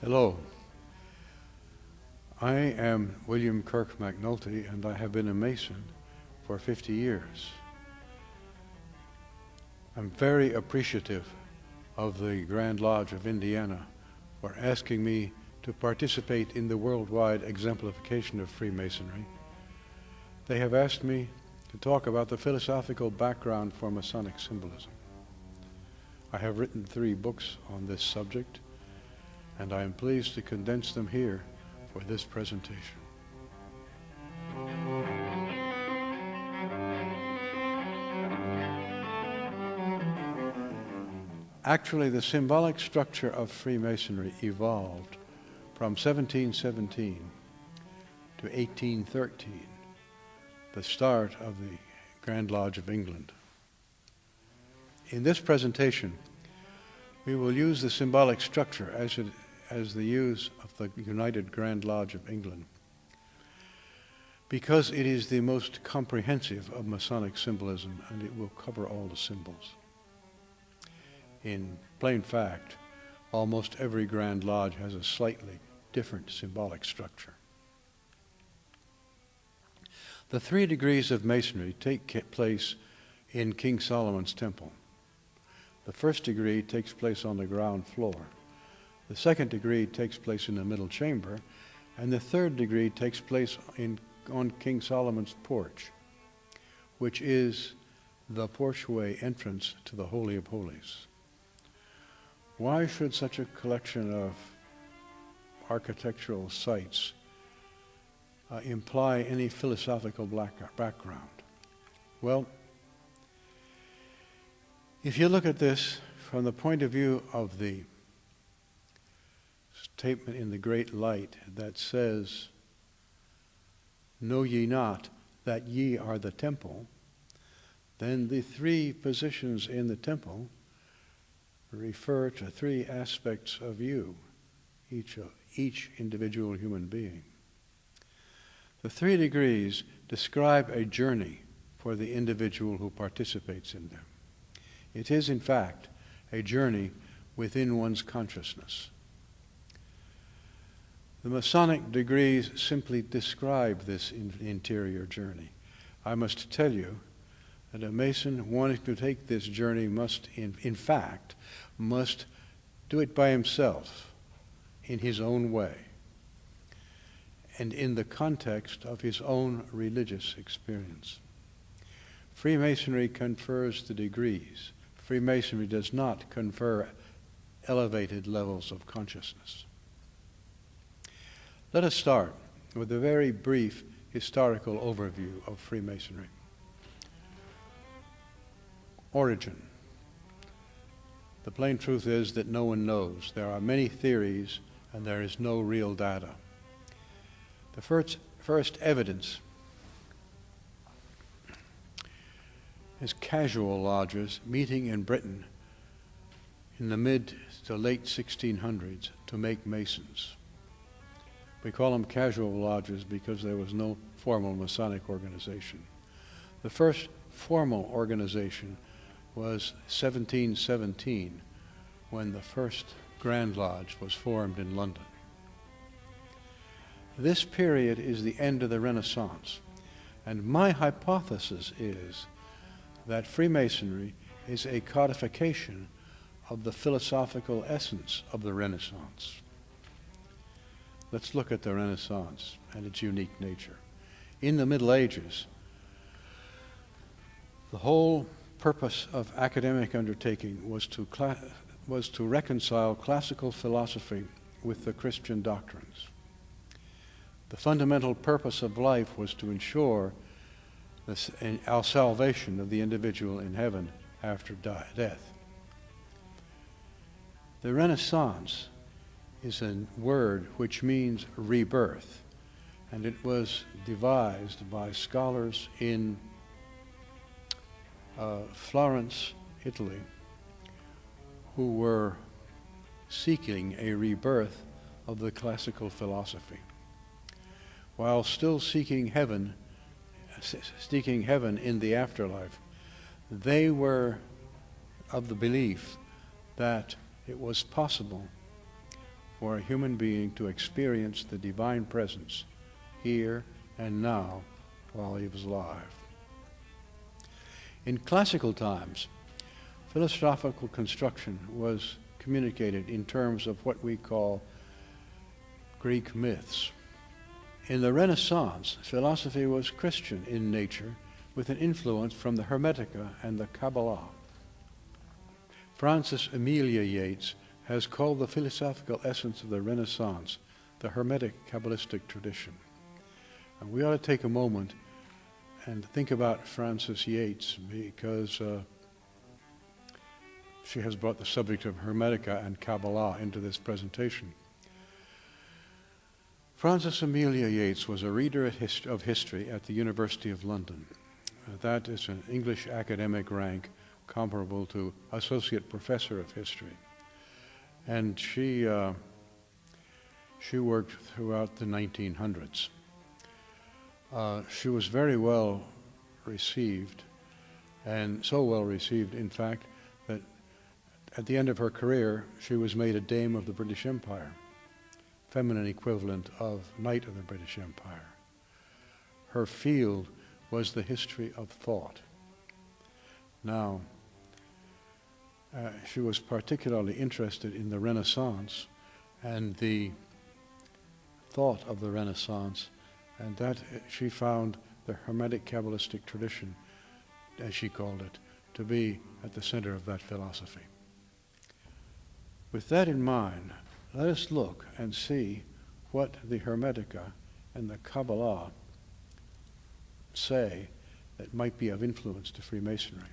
Hello. I am William Kirk McNulty, and I have been a Mason for 50 years. I'm very appreciative of the Grand Lodge of Indiana for asking me to participate in the worldwide exemplification of Freemasonry. They have asked me to talk about the philosophical background for Masonic symbolism. I have written 3 books on this subject, and I am pleased to condense them here for this presentation. Actually, the symbolic structure of Freemasonry evolved from 1717 to 1813, the start of the Grand Lodge of England. In this presentation, we will use the symbolic structure as the use of the United Grand Lodge of England, because it is the most comprehensive of Masonic symbolism, and it will cover all the symbols. In plain fact, almost every Grand Lodge has a slightly different symbolic structure. The 3 degrees of Masonry take place in King Solomon's temple. The first degree takes place on the ground floor. The second degree takes place in the middle chamber, and the third degree takes place on King Solomon's porch, which is the porchway entrance to the Holy of Holies. Why should such a collection of architectural sites imply any philosophical background? Well, if you look at this from the point of view of the statement in the Great Light that says, "Know ye not that ye are the temple," then the 3 positions in the temple refer to 3 aspects of you, each individual human being. The 3 degrees describe a journey for the individual who participates in them. It is, in fact, a journey within one's consciousness. The Masonic degrees simply describe this interior journey. I must tell you that a Mason wanting to take this journey must do it by himself, in his own way, and in the context of his own religious experience. Freemasonry confers the degrees. Freemasonry does not confer elevated levels of consciousness. Let us start with a very brief historical overview of Freemasonry. Origin. The plain truth is that no one knows. There are many theories, and there is no real data. The first evidence is casual lodges meeting in Britain in the mid to late 1600s to make Masons. We call them casual lodges because there was no formal Masonic organization. The first formal organization was 1717, when the first Grand Lodge was formed in London. This period is the end of the Renaissance, and my hypothesis is that Freemasonry is a codification of the philosophical essence of the Renaissance. Let's look at the Renaissance and its unique nature. In the Middle Ages, the whole purpose of academic undertaking was to reconcile classical philosophy with the Christian doctrines. The fundamental purpose of life was to ensure our salvation of the individual in heaven after death. The Renaissance is a word which means rebirth, and it was devised by scholars in Florence, Italy, who were seeking a rebirth of the classical philosophy. While still seeking heaven in the afterlife, they were of the belief that it was possible for a human being to experience the divine presence here and now while he was alive. In classical times, philosophical construction was communicated in terms of what we call Greek myths. In the Renaissance, philosophy was Christian in nature, with an influence from the Hermetica and the Kabbalah. Frances Amelia Yates has called the philosophical essence of the Renaissance the Hermetic Kabbalistic tradition. And we ought to take a moment and think about Frances Yates, because she has brought the subject of Hermetica and Kabbalah into this presentation. Frances Amelia Yates was a reader of history at the University of London. That is an English academic rank comparable to Associate Professor of History. And she worked throughout the 1900s. She was very well received, and so well received, in fact, that at the end of her career, she was made a Dame of the British Empire, feminine equivalent of Knight of the British Empire. Her field was the history of thought. Now, she was particularly interested in the Renaissance and the thought of the Renaissance, and that she found the Hermetic Kabbalistic tradition, as she called it, to be at the center of that philosophy. With that in mind, let us look and see what the Hermetica and the Kabbalah say that might be of influence to Freemasonry.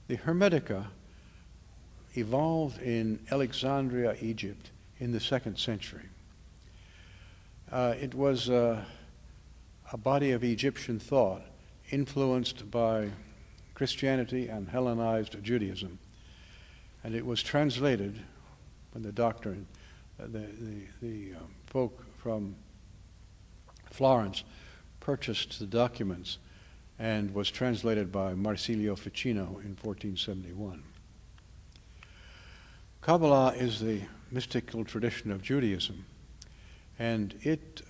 The Hermetica evolved in Alexandria, Egypt, in the 2nd century. It was a body of Egyptian thought influenced by Christianity and Hellenized Judaism, and it was translated when the doctrine, the folk from Florence purchased the documents, and was translated by Marsilio Ficino in 1471. Kabbalah is the mystical tradition of Judaism, and it,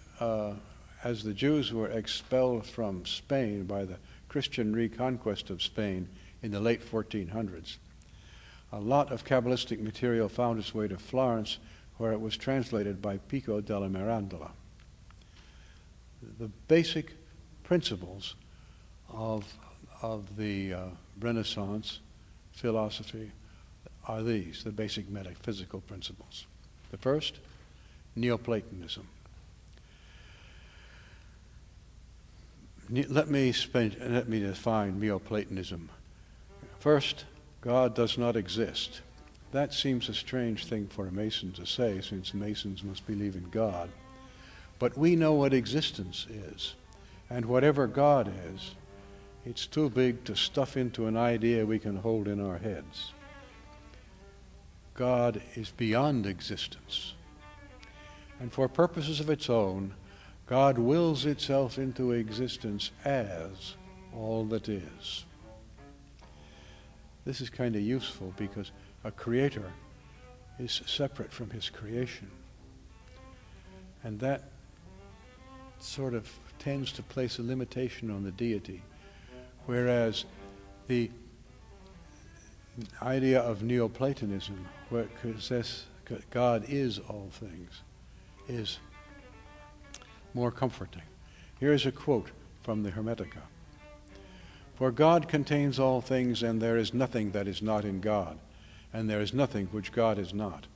as the Jews were expelled from Spain by the Christian reconquest of Spain in the late 1400s, a lot of Kabbalistic material found its way to Florence, where it was translated by Pico della Mirandola. The basic principles of the Renaissance philosophy are these, the basic metaphysical principles. The first, Neoplatonism. Let me define Neoplatonism. First, God does not exist. That seems a strange thing for a Mason to say, since Masons must believe in God. But we know what existence is, and whatever God is, it's too big to stuff into an idea we can hold in our heads. God is beyond existence. And for purposes of its own, God wills itself into existence as all that is. This is kind of useful because a creator is separate from his creation. And that sort of tends to place a limitation on the deity, whereas the idea of Neoplatonism, where God is all things, is more comforting. Here's a quote from the Hermetica. For God contains all things, and there is nothing that is not in God, and there is nothing which God is not.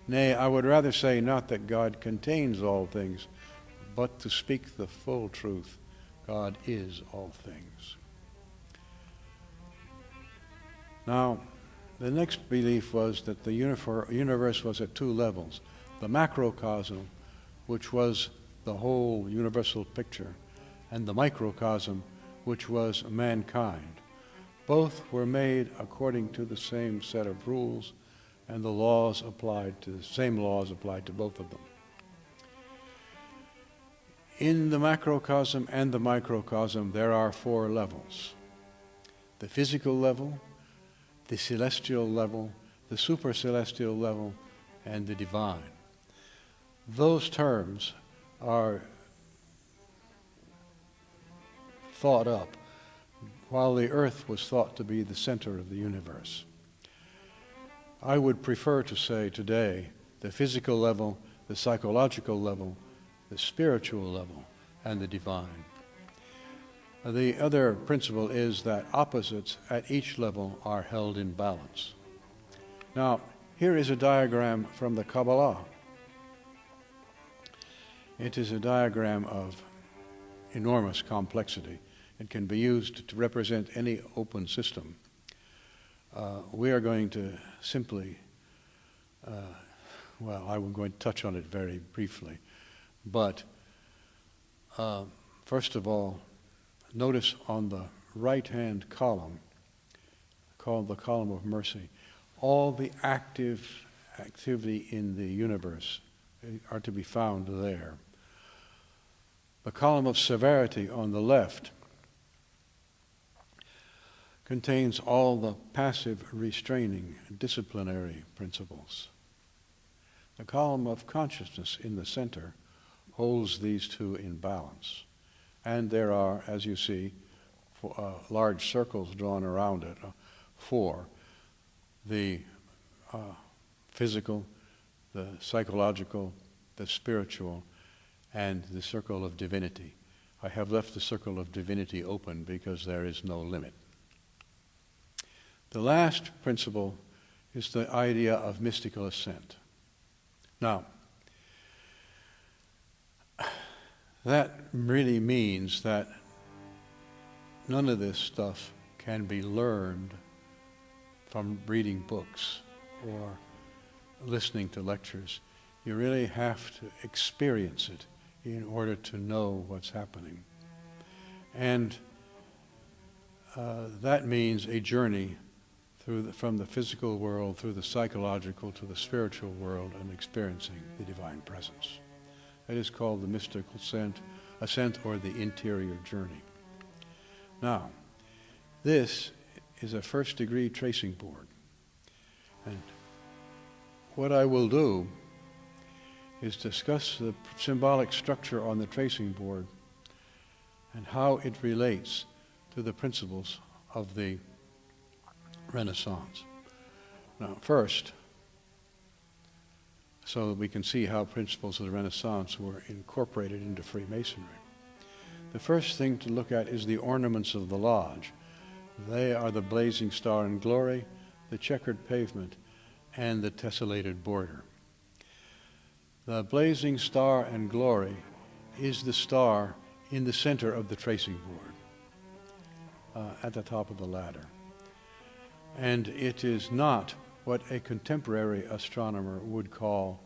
Nay, I would rather say not that God contains all things, but to speak the full truth, God is all things. Now, the next belief was that the universe was at two levels. The macrocosm, which was the whole universal picture, and the microcosm, which was mankind. Both were made according to the same set of rules, and the same laws applied to both of them. In the macrocosm and the microcosm, there are four levels: the physical level, the celestial level, the supercelestial level, and the divine. Those terms are thought up while the earth was thought to be the center of the universe. I would prefer to say today the physical level, the psychological level, the spiritual level, and the divine. The other principle is that opposites at each level are held in balance. Now, here is a diagram from the Kabbalah. It is a diagram of enormous complexity. It can be used to represent any open system. We are going to simply, I'm going to touch on it very briefly. But first of all, notice on the right-hand column, called the column of mercy, all the activity in the universe are to be found there. The column of severity on the left contains all the passive, restraining, disciplinary principles. The column of consciousness in the center holds these two in balance. And there are, as you see, large circles drawn around it for the physical, the psychological, the spiritual, and the circle of divinity. I have left the circle of divinity open because there is no limit. The last principle is the idea of mystical ascent. Now, that really means that none of this stuff can be learned from reading books or listening to lectures. You really have to experience it in order to know what's happening. And that means a journey from the physical world through the psychological to the spiritual world and experiencing the divine presence. That is called the mystical ascent or the interior journey. Now, this is a first-degree tracing board. And what I will do is discuss the symbolic structure on the tracing board and how it relates to the principles of the Renaissance. Now, first, so that we can see how principles of the Renaissance were incorporated into Freemasonry. The first thing to look at is the ornaments of the lodge. They are the blazing star and glory, the checkered pavement, and the tessellated border. The blazing star and glory is the star in the center of the tracing board, at the top of the ladder. And it is not what a contemporary astronomer would call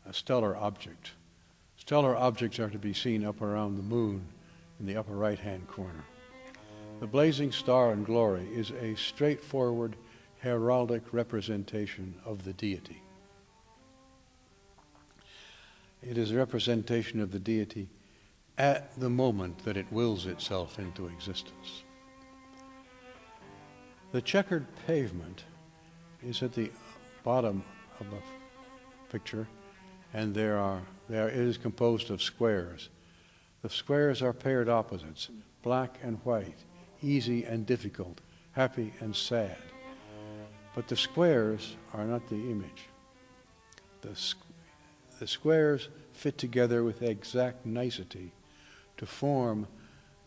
a stellar object. Stellar objects are to be seen up around the moon in the upper right-hand corner. The blazing star and glory is a straightforward heraldic representation of the deity. It is a representation of the deity at the moment that it wills itself into existence. The checkered pavement is at the bottom of the picture, and it is composed of squares. The squares are paired opposites, black and white, easy and difficult, happy and sad. But the squares are not the image. The squares fit together with exact nicety to form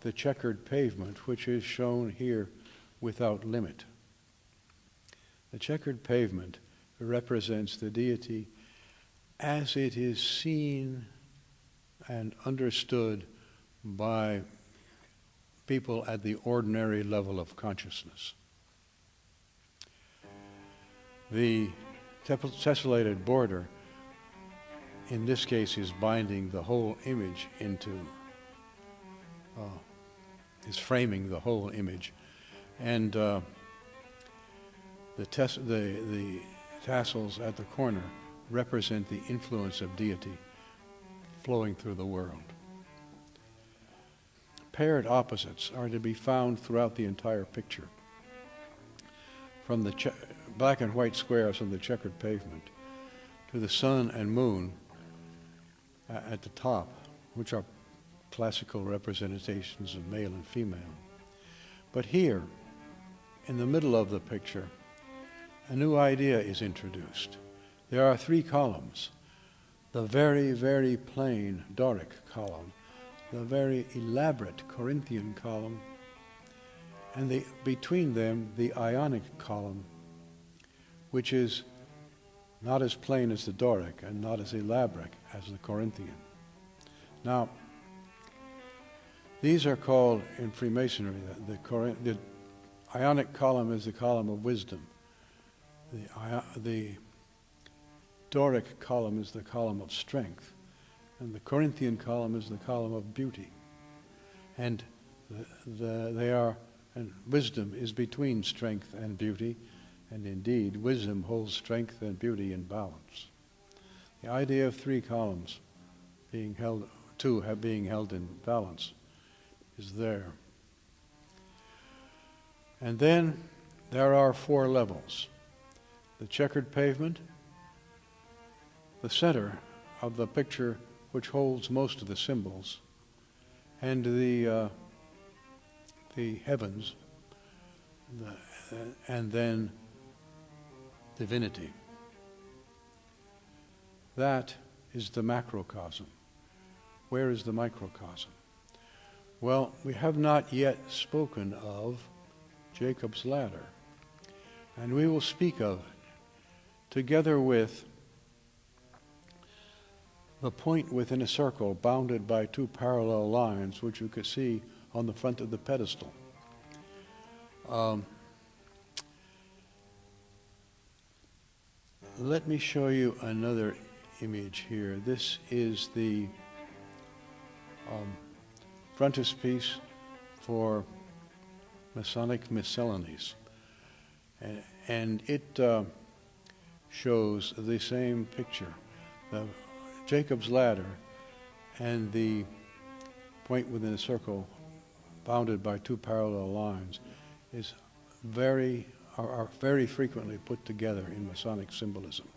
the checkered pavement, which is shown here without limit. The checkered pavement represents the deity as it is seen and understood by people at the ordinary level of consciousness. The tessellated border, in this case, is binding the whole image into, is framing the whole image. And the tassels at the corner represent the influence of deity flowing through the world. Paired opposites are to be found throughout the entire picture. From the black and white squares on the checkered pavement to the sun and moon at the top, which are classical representations of male and female. But here, in the middle of the picture, a new idea is introduced. There are three columns: the very, very plain Doric column, the very elaborate Corinthian column, and between them the Ionic column, which is not as plain as the Doric and not as elaborate as the Corinthian. Now, these are called in Freemasonry, the Ionic column is the column of wisdom. The Doric column is the column of strength, and the Corinthian column is the column of beauty. And and wisdom is between strength and beauty, and indeed, wisdom holds strength and beauty in balance. The idea of three columns being held in balance is there. And then there are four levels: the checkered pavement, the center of the picture which holds most of the symbols, and the heavens, and then divinity. That is the macrocosm. Where is the microcosm? Well, we have not yet spoken of Jacob's ladder, and we will speak of it together with the point within a circle bounded by two parallel lines, which you could see on the front of the pedestal. Let me show you another image here. This is the frontispiece for Masonic miscellanies, and it shows the same picture. The Jacob's ladder and the point within a circle bounded by two parallel lines are very frequently put together in Masonic symbolism.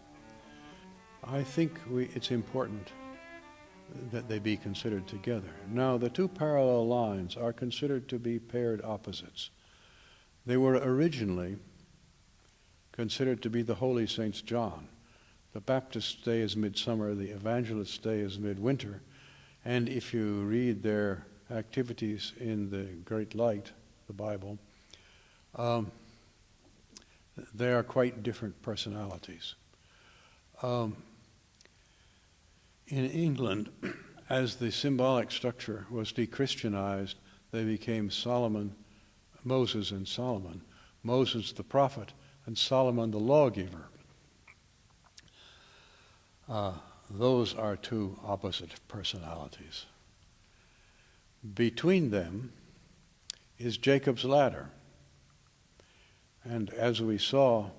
I think it's important that they be considered together. Now, the two parallel lines are considered to be paired opposites. They were originally considered to be the holy Saints John. The Baptists stay as midsummer, the Evangelists stay as midwinter, and if you read their activities in the Great Light, the Bible, they are quite different personalities. In England, as the symbolic structure was de-Christianized, they became Moses and Solomon. Moses the prophet and Solomon the lawgiver. Those are two opposite personalities. Between them is Jacob's ladder. And as we saw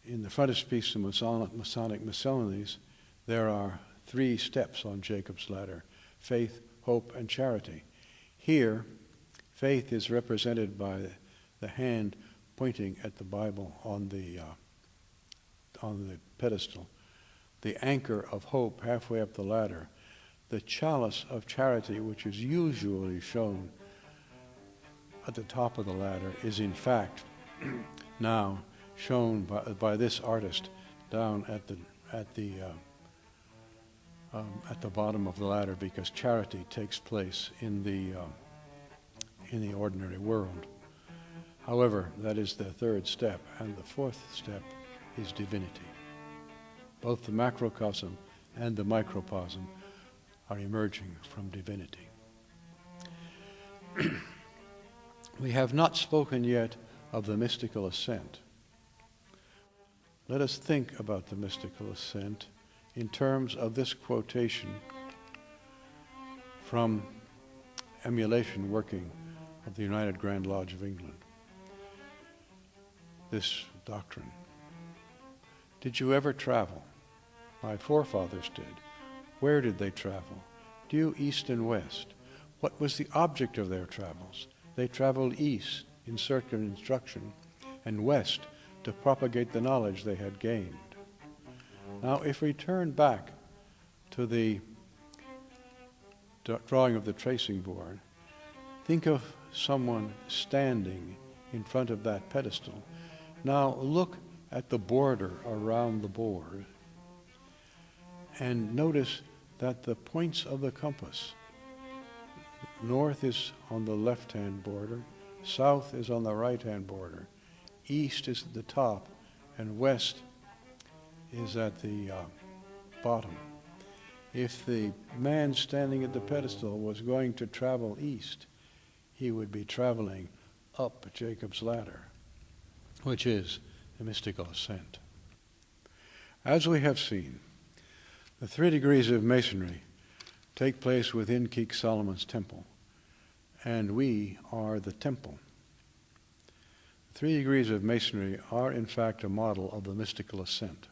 in the frontispiece of Masonic miscellanies, there are three steps on Jacob's ladder: faith, hope, and charity. Here, faith is represented by the hand pointing at the Bible on the pedestal, the anchor of hope halfway up the ladder, the chalice of charity, which is usually shown at the top of the ladder, is in fact now shown by this artist down at the bottom of the ladder, because charity takes place in the ordinary world. However, that is the third step, and the fourth step is divinity. Both the macrocosm and the microcosm are emerging from divinity. We have not spoken yet of the mystical ascent. Let us think about the mystical ascent in terms of this quotation from Emulation Working of the United Grand Lodge of England. This doctrine: did you ever travel? My forefathers did. Where did they travel? Due east and west. What was the object of their travels? They traveled east in search of instruction, and west to propagate the knowledge they had gained. Now, if we turn back to the drawing of the tracing board, think of someone standing in front of that pedestal. Now look at the border around the board and notice that the points of the compass, north is on the left-hand border, south is on the right-hand border, east is at the top, and west is at the bottom. If the man standing at the pedestal was going to travel east, he would be traveling up Jacob's ladder, which is the mystical ascent. As we have seen, the 3 degrees of Masonry take place within King Solomon's temple, and we are the temple. The 3 degrees of Masonry are in fact a model of the mystical ascent.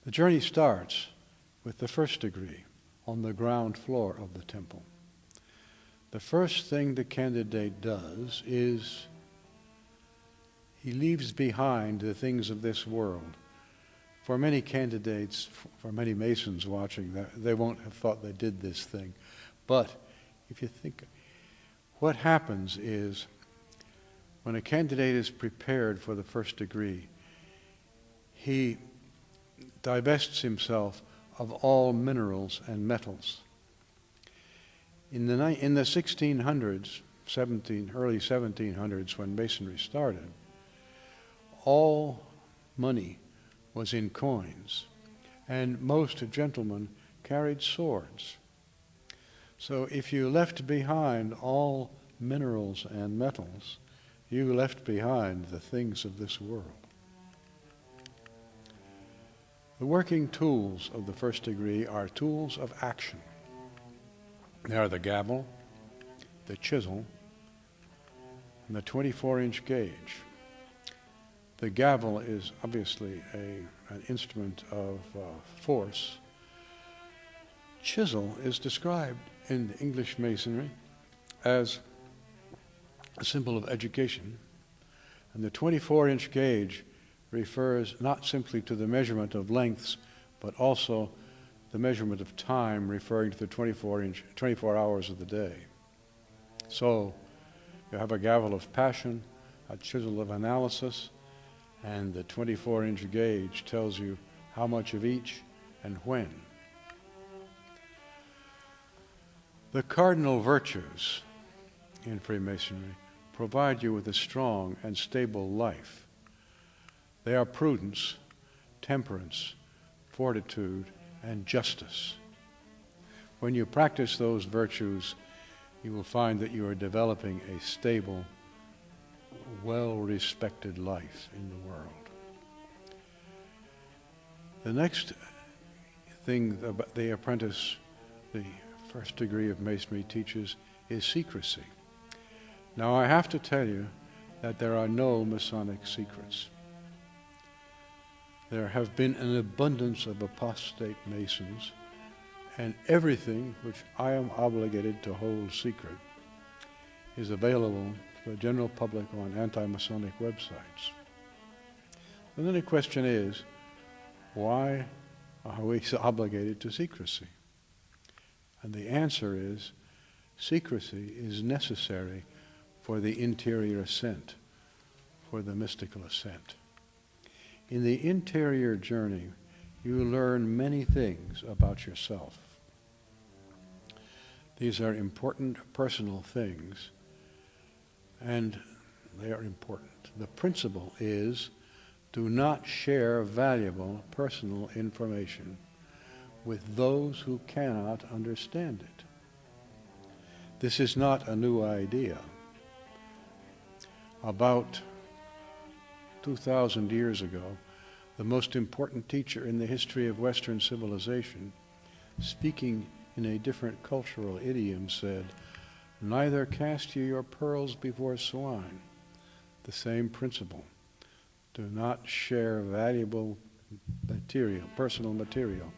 The journey starts with the 1st degree on the ground floor of the temple. The first thing the candidate does is he leaves behind the things of this world. For many candidates, for many Masons watching, they won't have thought they did this thing. But if you think, what happens is when a candidate is prepared for the 1st degree, he divests himself of all minerals and metals. In the 1600s, early 1700s, when Masonry started, all money was in coins, and most gentlemen carried swords. So if you left behind all minerals and metals, you left behind the things of this world. The working tools of the 1st degree are tools of action. They are the gavel, the chisel, and the 24-inch gauge. The gavel is obviously an instrument of force. Chisel is described in the English Masonry as a symbol of education, and the 24-inch gauge refers not simply to the measurement of lengths, but also the measurement of time, referring to the 24 hours of the day. So you have a gavel of passion, a chisel of analysis, and the 24-inch gauge tells you how much of each and when. The cardinal virtues in Freemasonry provide you with a strong and stable life. They are prudence, temperance, fortitude, and justice. When you practice those virtues, you will find that you are developing a stable, well-respected life in the world. The next thing about the apprentice, the 1st degree of Masonry teaches, is secrecy. Now I have to tell you that there are no Masonic secrets. There have been an abundance of apostate Masons, and everything which I am obligated to hold secret is available to the general public on anti-Masonic websites. And then the question is, why are we so obligated to secrecy? And the answer is, secrecy is necessary for the interior ascent, for the mystical ascent. In the interior journey, you learn many things about yourself. These are important personal things, and they are important. The principle is, do not share valuable personal information with those who cannot understand it. This is not a new idea. About 2,000 years ago, the most important teacher in the history of Western civilization, speaking in a different cultural idiom, said, "Neither cast ye your pearls before swine." The same principle. Do not share valuable material, personal material,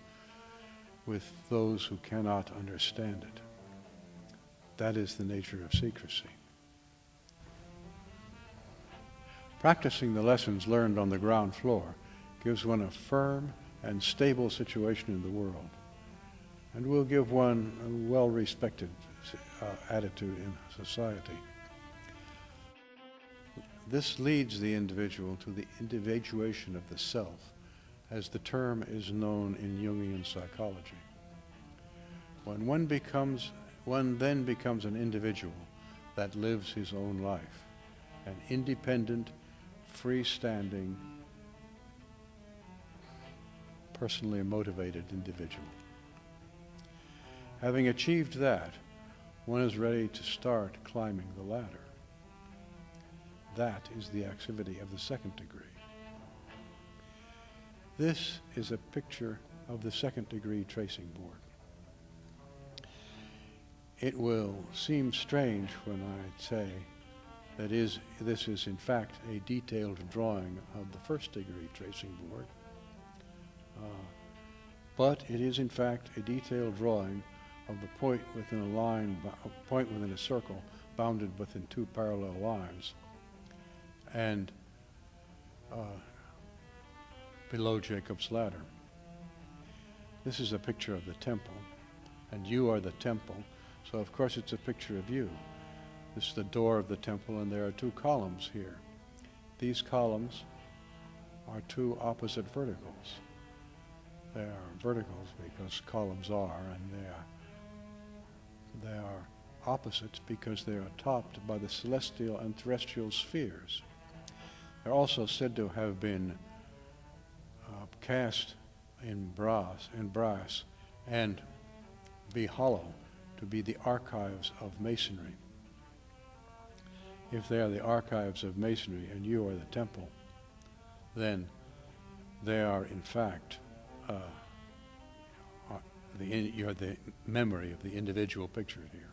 with those who cannot understand it. That is the nature of secrecy. Practicing the lessons learned on the ground floor gives one a firm and stable situation in the world, and will give one a well-respected attitude in society. This leads the individual to the individuation of the self, as the term is known in Jungian psychology. When one then becomes an individual that lives his own life, an independent, freestanding, personally motivated individual. Having achieved that, one is ready to start climbing the ladder. That is the activity of the second degree. This is a picture of the second degree tracing board. It will seem strange when I say that this is in fact a detailed drawing of the first degree tracing board, but it is in fact a detailed drawing of the point within a line, a point within a circle bounded within two parallel lines, and below Jacob's ladder. This is a picture of the temple, and you are the temple, so of course it's a picture of you. This is the door of the temple, and there are two columns here. These columns are two opposite verticals. They are verticals because columns are, and they are opposites because they are topped by the celestial and terrestrial spheres. They're also said to have been cast in brass and be hollow, to be the archives of masonry. If they are the archives of masonry and you are the temple, then they are in fact you're the memory of the individual pictured here.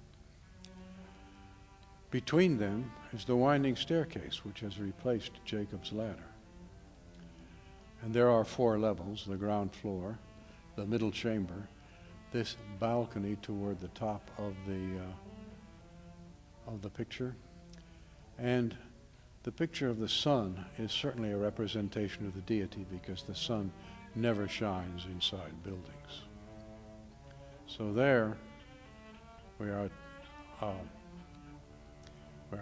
Between them is the winding staircase, which has replaced Jacob's ladder. And there are 4 levels: the ground floor, the middle chamber, this balcony toward the top of the picture, and the picture of the sun is certainly a representation of the deity, because the sun never shines inside buildings. So there we are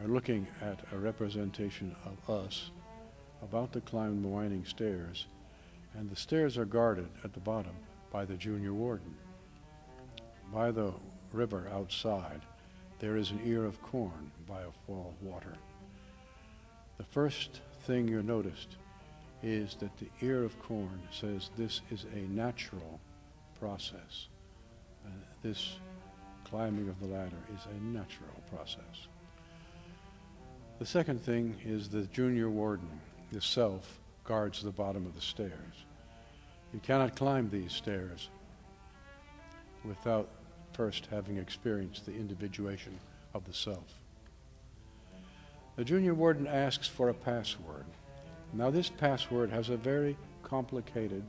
looking at a representation of us about to climb the winding stairs, and the stairs are guarded at the bottom by the junior warden. By the river outside, there is an ear of corn by a fall of water. The first thing you noticed is that the ear of corn says this is a natural process. This climbing of the ladder is a natural process. The second thing is the junior warden, the self, guards the bottom of the stairs. You cannot climb these stairs without first having experienced the individuation of the self. The junior warden asks for a password. Now this password has a very complicated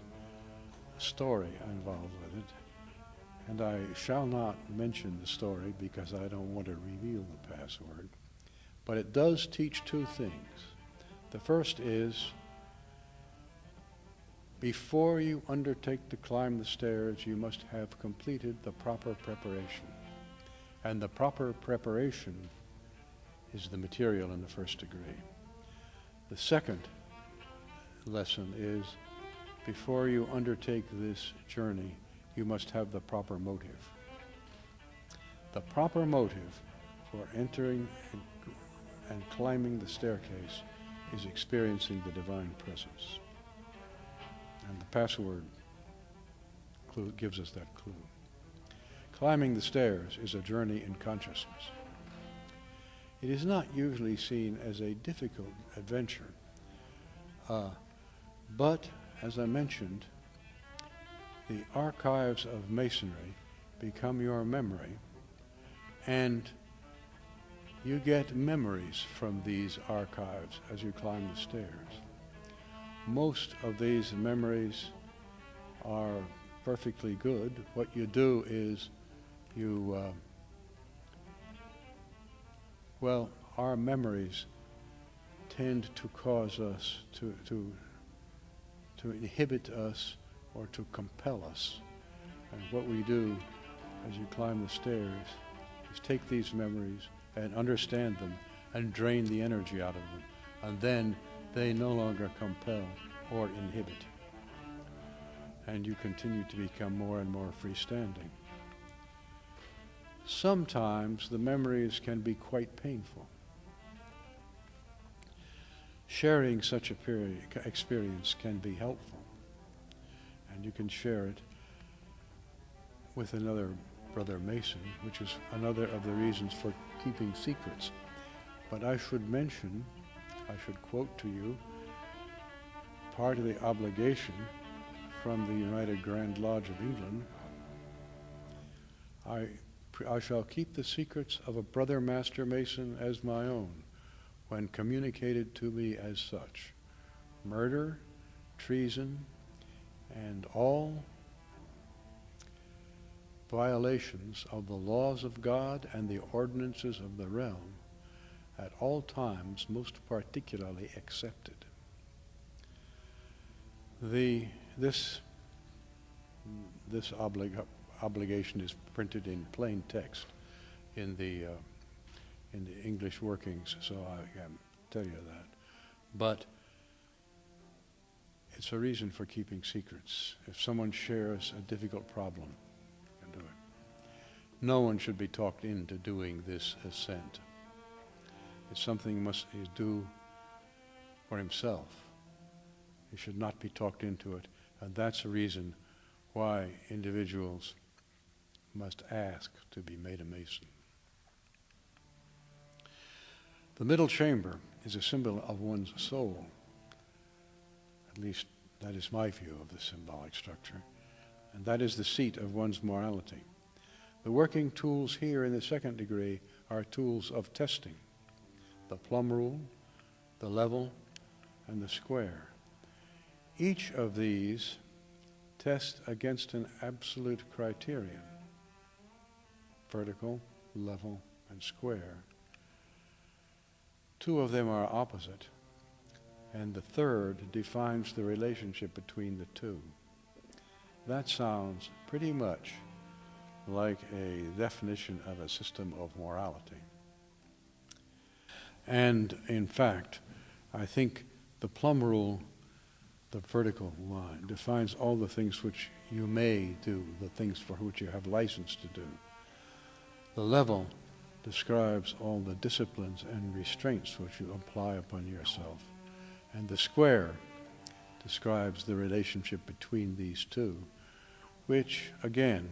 story involved with it, and I shall not mention the story because I don't want to reveal the password, but it does teach 2 things. The first is, before you undertake to climb the stairs, you must have completed the proper preparation. And the proper preparation is the material in the first degree. The second lesson is, before you undertake this journey, you must have the proper motive. The proper motive for entering and climbing the staircase is experiencing the divine presence. And the password clue gives us that clue. Climbing the stairs is a journey in consciousness. It is not usually seen as a difficult adventure, but as I mentioned, the archives of masonry become your memory, and you get memories from these archives as you climb the stairs. Most of these memories are perfectly good. What you do is our memories tend to cause us to inhibit us or to compel us. And what we do as you climb the stairs is take these memories and understand them and drain the energy out of them. And then they no longer compel or inhibit. And you continue to become more and more freestanding. Sometimes the memories can be quite painful. Sharing such a experience can be helpful. And you can share it with another brother Mason, which is another of the reasons for keeping secrets. But I should mention, I should quote to you part of the obligation from the United Grand Lodge of England. I shall keep the secrets of a brother Master Mason as my own when communicated to me as such. Murder, treason, and all violations of the laws of God and the ordinances of the realm at all times most particularly accepted. This obligation is printed in plain text in the English workings, so I can tell you that. But it's a reason for keeping secrets. If someone shares a difficult problem, you can do it. No one should be talked into doing this ascent. It's something he must do for himself. He should not be talked into it, and that's a reason why individuals must ask to be made a Mason. The middle chamber is a symbol of one's soul. At least that is my view of the symbolic structure. And that is the seat of one's morality. The working tools here in the second degree are tools of testing. The plumb rule, the level, and the square. Each of these test against an absolute criterion. Vertical, level, and square. Two of them are opposite, and the third defines the relationship between the two. That sounds pretty much like a definition of a system of morality. And in fact, I think the plumb rule, the vertical line, defines all the things which you may do, the things for which you have license to do. The level describes all the disciplines and restraints which you apply upon yourself. And the square describes the relationship between these two, which, again,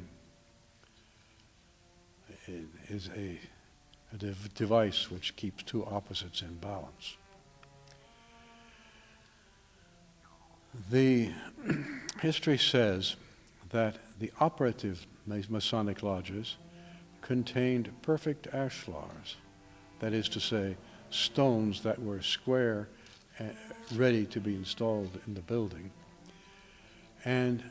is a device which keeps two opposites in balance. The history says that the operative Masonic lodges contained perfect ashlars, that is to say, stones that were square and ready to be installed in the building. And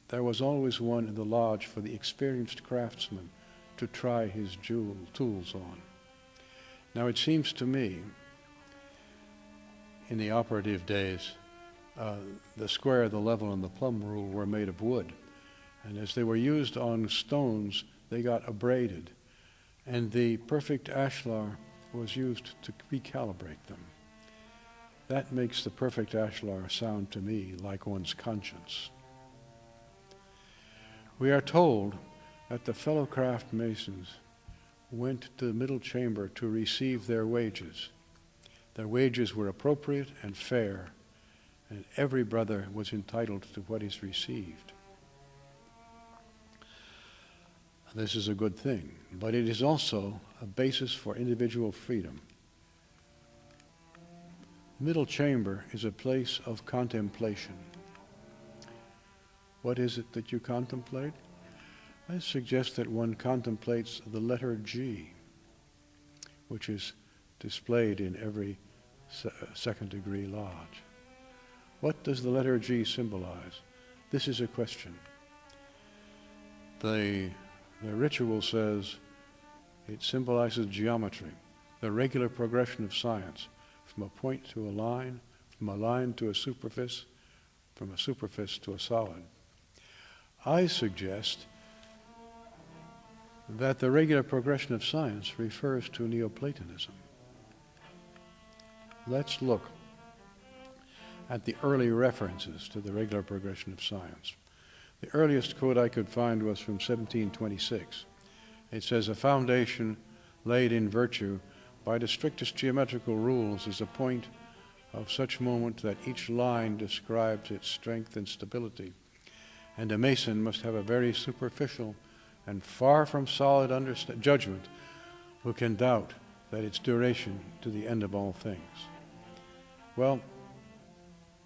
there was always one in the lodge for the experienced craftsman to try his tools on. Now it seems to me, in the operative days, the square, the level, and the plumb rule were made of wood. And as they were used on stones, they got abraded. And the perfect ashlar was used to recalibrate them. That makes the perfect ashlar sound to me like one's conscience. We are told that the fellow craft masons went to the middle chamber to receive their wages. Their wages were appropriate and fair, and every brother was entitled to what is received. This is a good thing, but it is also a basis for individual freedom. The middle chamber is a place of contemplation. What is it that you contemplate? I suggest that one contemplates the letter G, which is displayed in every second degree lodge. What does the letter G symbolize? This is a question. The ritual says it symbolizes geometry, the regular progression of science, from a point to a line, from a line to a superficie, from a superfice to a solid. I suggest that the regular progression of science refers to Neoplatonism. Let's look at the early references to the regular progression of science. The earliest quote I could find was from 1726. It says, "A foundation laid in virtue by the strictest geometrical rules is a point of such moment that each line describes its strength and stability, and a mason must have a very superficial and far from solid judgment who can doubt that its duration to the end of all things." Well,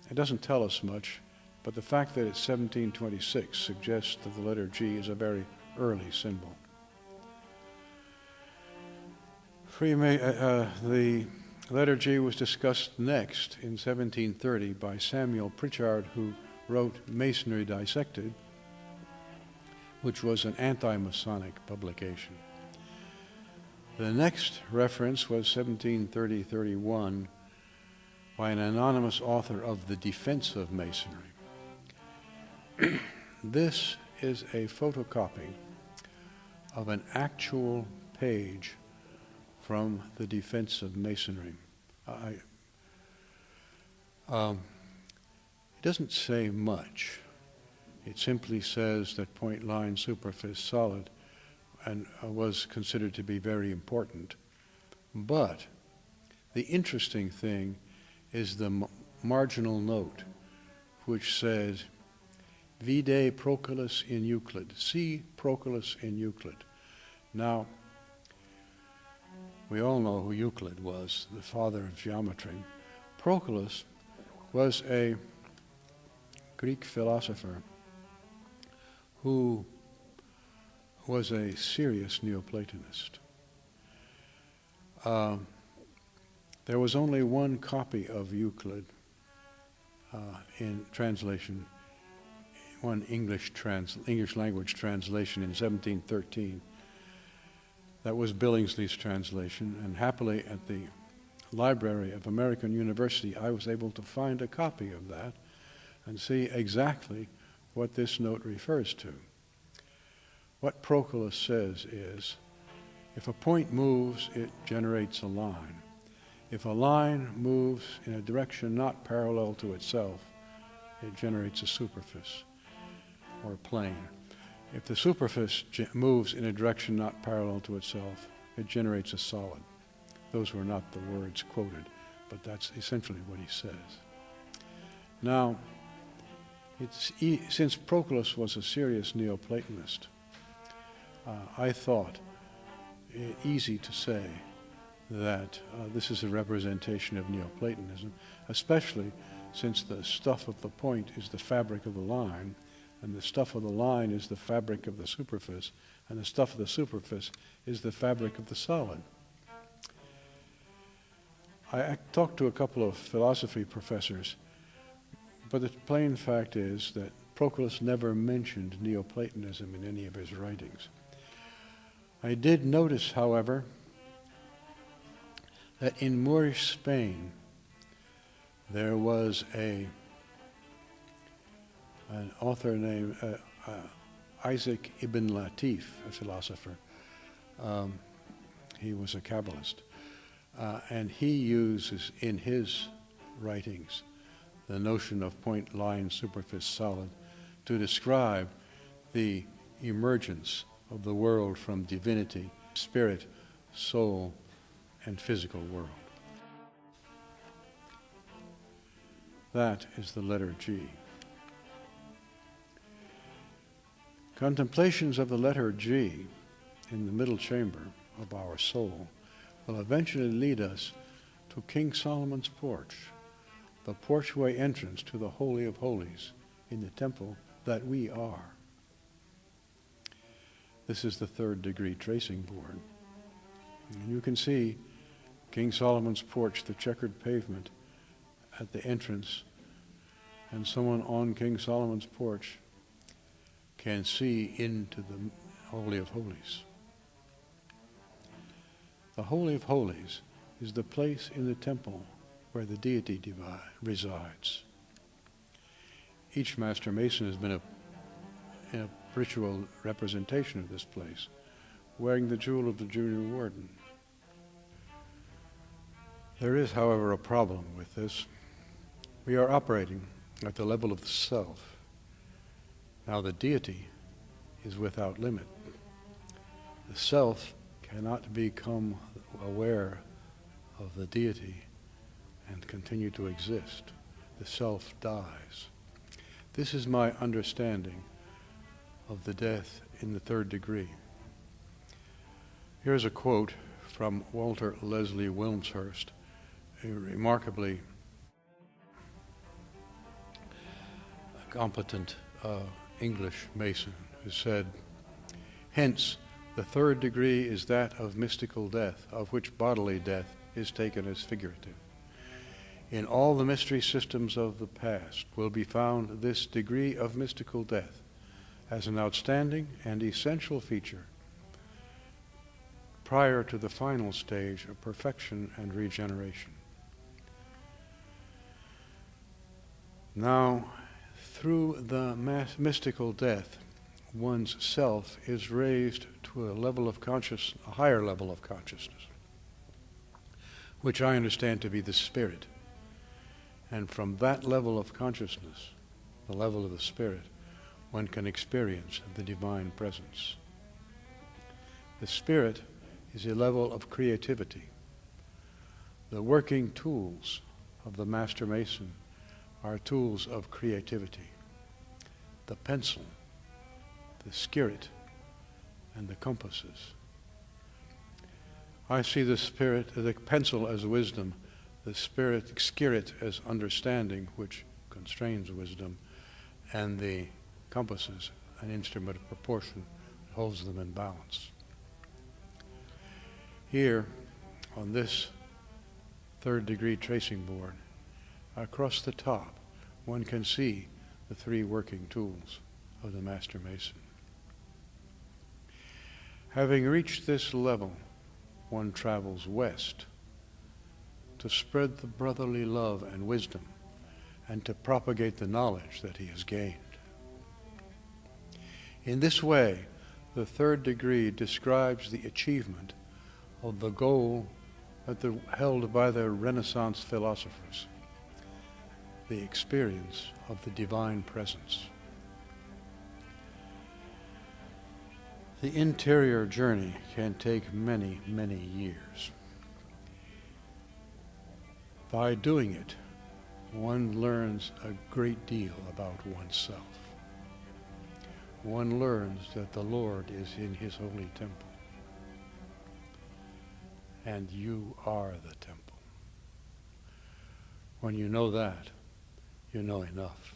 it doesn't tell us much, but the fact that it's 1726 suggests that the letter G is a very early symbol. The letter G was discussed next in 1730 by Samuel Pritchard, who wrote Masonry Dissected, which was an anti-Masonic publication. The next reference was 1730-31 by an anonymous author of The Defense of Masonry. This is a photocopy of an actual page from The Defense of Masonry. It doesn't say much. It simply says that point line superfice solid and was considered to be very important. But the interesting thing is the marginal note, which says, "Vide Proclus in Euclid." See Proclus in Euclid. Now, we all know who Euclid was, the father of geometry. Proclus was a Greek philosopher who was a serious Neoplatonist. There was only one copy of Euclid in translation, one English language translation in 1713. That was Billingsley's translation, and happily at the Library of American University I was able to find a copy of that and see exactly what this note refers to. What Proclus says is, if a point moves, it generates a line. If a line moves in a direction not parallel to itself, it generates a superfice or a plane. If the superfice moves in a direction not parallel to itself, it generates a solid. Those were not the words quoted, but that's essentially what he says. Now, since Proclus was a serious Neoplatonist, I thought it easy to say that this is a representation of Neoplatonism, especially since the stuff of the point is the fabric of the line, and the stuff of the line is the fabric of the superfice, and the stuff of the superfice is the fabric of the solid. I talked to a couple of philosophy professors, but the plain fact is that Proclus never mentioned Neoplatonism in any of his writings. I did notice, however, that in Moorish Spain there was an author named Isaac ibn Latif, a philosopher. He was a Kabbalist. And he uses in his writings the notion of point, line, superfice, solid to describe the emergence of the world from divinity, spirit, soul, and physical world. That is the letter G. Contemplations of the letter G in the middle chamber of our soul will eventually lead us to King Solomon's porch, the porchway entrance to the Holy of Holies in the temple that we are. This is the third degree tracing board. And you can see King Solomon's porch, the checkered pavement at the entrance, and someone on King Solomon's porch can see into the Holy of Holies. The Holy of Holies is the place in the temple where the deity resides. each Master Mason has been a ritual representation of this place, wearing the jewel of the Junior Warden. There is, however, a problem with this. We are operating at the level of the self. Now the deity is without limit. The self cannot become aware of the deity and continue to exist. The self dies. This is my understanding of the death in the third degree. Here's a quote from Walter Leslie Wilmshurst, a remarkably competent English Mason, who said, "Hence, the third degree is that of mystical death, of which bodily death is taken as figurative. In all the mystery systems of the past will be found this degree of mystical death as an outstanding and essential feature prior to the final stage of perfection and regeneration. Now, through the mystical death, one's self is raised to a level of a higher level of consciousness, which I understand to be the spirit. And from that level of consciousness, the level of the spirit, one can experience the divine presence. The spirit is a level of creativity. The working tools of the Master Mason are tools of creativity. The pencil, the skirt, and the compasses. I see the pencil as wisdom, the skirt as understanding, which constrains wisdom, and the compasses, an instrument of proportion that holds them in balance. Here, on this third degree tracing board, across the top, one can see the three working tools of the Master Mason. Having reached this level, one travels west to spread the brotherly love and wisdom and to propagate the knowledge that he has gained. In this way, the third degree describes the achievement of the goal held by the Renaissance philosophers, the experience of the divine presence. The interior journey can take many, many years. By doing it, one learns a great deal about oneself. One learns that the Lord is in his holy temple, and you are the temple. When you know that, you know enough.